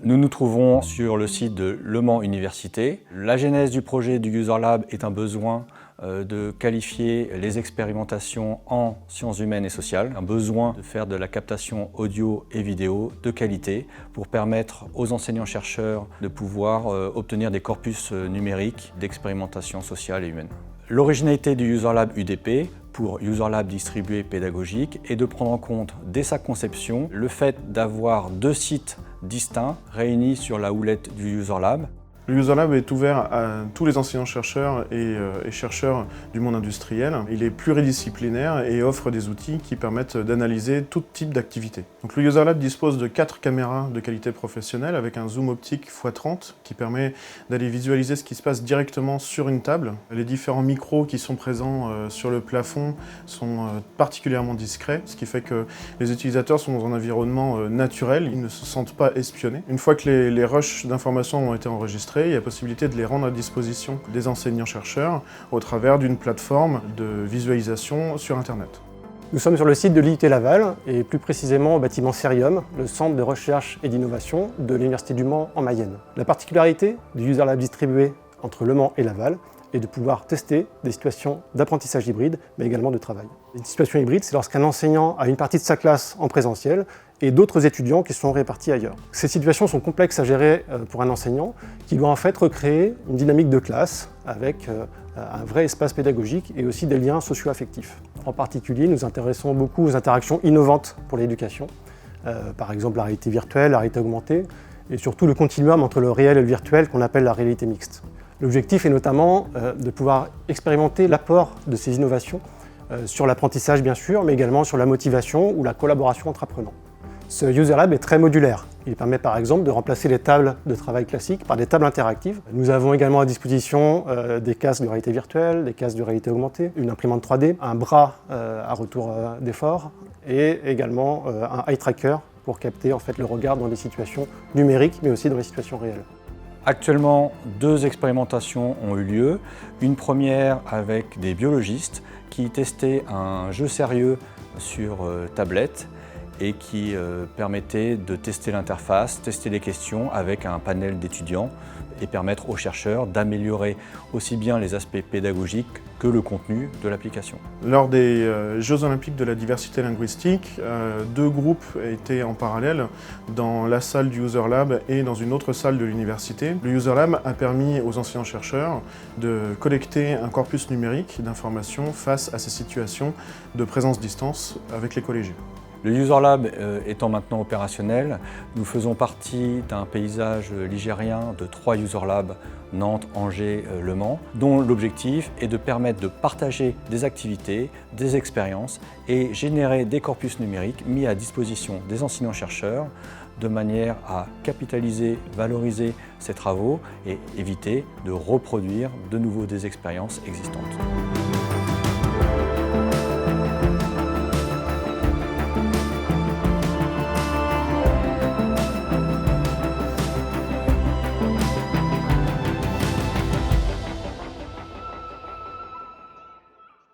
Nous nous trouvons sur le site de Le Mans Université. La genèse du projet du User Lab est un besoin de qualifier les expérimentations en sciences humaines et sociales, un besoin de faire de la captation audio et vidéo de qualité pour permettre aux enseignants-chercheurs de pouvoir obtenir des corpus numériques d'expérimentation sociale et humaine. L'originalité du User Lab UDP pour User Lab distribué pédagogique est de prendre en compte dès sa conception le fait d'avoir deux sites distincts réunis sur la houlette du User Lab. Le User Lab est ouvert à tous les enseignants-chercheurs et chercheurs du monde industriel. Il est pluridisciplinaire et offre des outils qui permettent d'analyser tout type d'activité. Donc le User Lab dispose de 4 caméras de qualité professionnelle avec un zoom optique x30 qui permet d'aller visualiser ce qui se passe directement sur une table. Les différents micros qui sont présents sur le plafond sont particulièrement discrets, ce qui fait que les utilisateurs sont dans un environnement naturel, ils ne se sentent pas espionnés. Une fois que les rushs d'informations ont été enregistrés, il y a possibilité de les rendre à disposition des enseignants-chercheurs au travers d'une plateforme de visualisation sur Internet. Nous sommes sur le site de l'IUT Laval et plus précisément au bâtiment Cerium, le centre de recherche et d'innovation de l'Université du Mans en Mayenne. La particularité du User Lab distribué entre Le Mans et Laval est de pouvoir tester des situations d'apprentissage hybride, mais également de travail. Une situation hybride, c'est lorsqu'un enseignant a une partie de sa classe en présentiel et d'autres étudiants qui sont répartis ailleurs. Ces situations sont complexes à gérer pour un enseignant qui doit en fait recréer une dynamique de classe avec un vrai espace pédagogique et aussi des liens socio-affectifs. En particulier, nous nous intéressons beaucoup aux interactions innovantes pour l'éducation, par exemple la réalité virtuelle, la réalité augmentée, et surtout le continuum entre le réel et le virtuel qu'on appelle la réalité mixte. L'objectif est notamment de pouvoir expérimenter l'apport de ces innovations sur l'apprentissage bien sûr, mais également sur la motivation ou la collaboration entre apprenants. Ce User Lab est très modulaire. Il permet par exemple de remplacer les tables de travail classiques par des tables interactives. Nous avons également à disposition des casques de réalité virtuelle, des casques de réalité augmentée, une imprimante 3D, un bras à retour d'effort et également un eye tracker pour capter en fait, le regard dans des situations numériques mais aussi dans les situations réelles. Actuellement, 2 expérimentations ont eu lieu. Une première avec des biologistes qui testaient un jeu sérieux sur tablette et qui permettait de tester l'interface, tester les questions avec un panel d'étudiants et permettre aux chercheurs d'améliorer aussi bien les aspects pédagogiques que le contenu de l'application. Lors des Jeux Olympiques de la diversité linguistique, 2 groupes étaient en parallèle dans la salle du User Lab et dans une autre salle de l'université. Le User Lab a permis aux enseignants-chercheurs de collecter un corpus numérique d'informations face à ces situations de présence-distance avec les collégiens. Le User Lab étant maintenant opérationnel, nous faisons partie d'un paysage ligérien de 3 User Labs, Nantes, Angers, Le Mans, dont l'objectif est de permettre de partager des activités, des expériences et générer des corpus numériques mis à disposition des enseignants-chercheurs de manière à capitaliser, valoriser ces travaux et éviter de reproduire de nouveau des expériences existantes.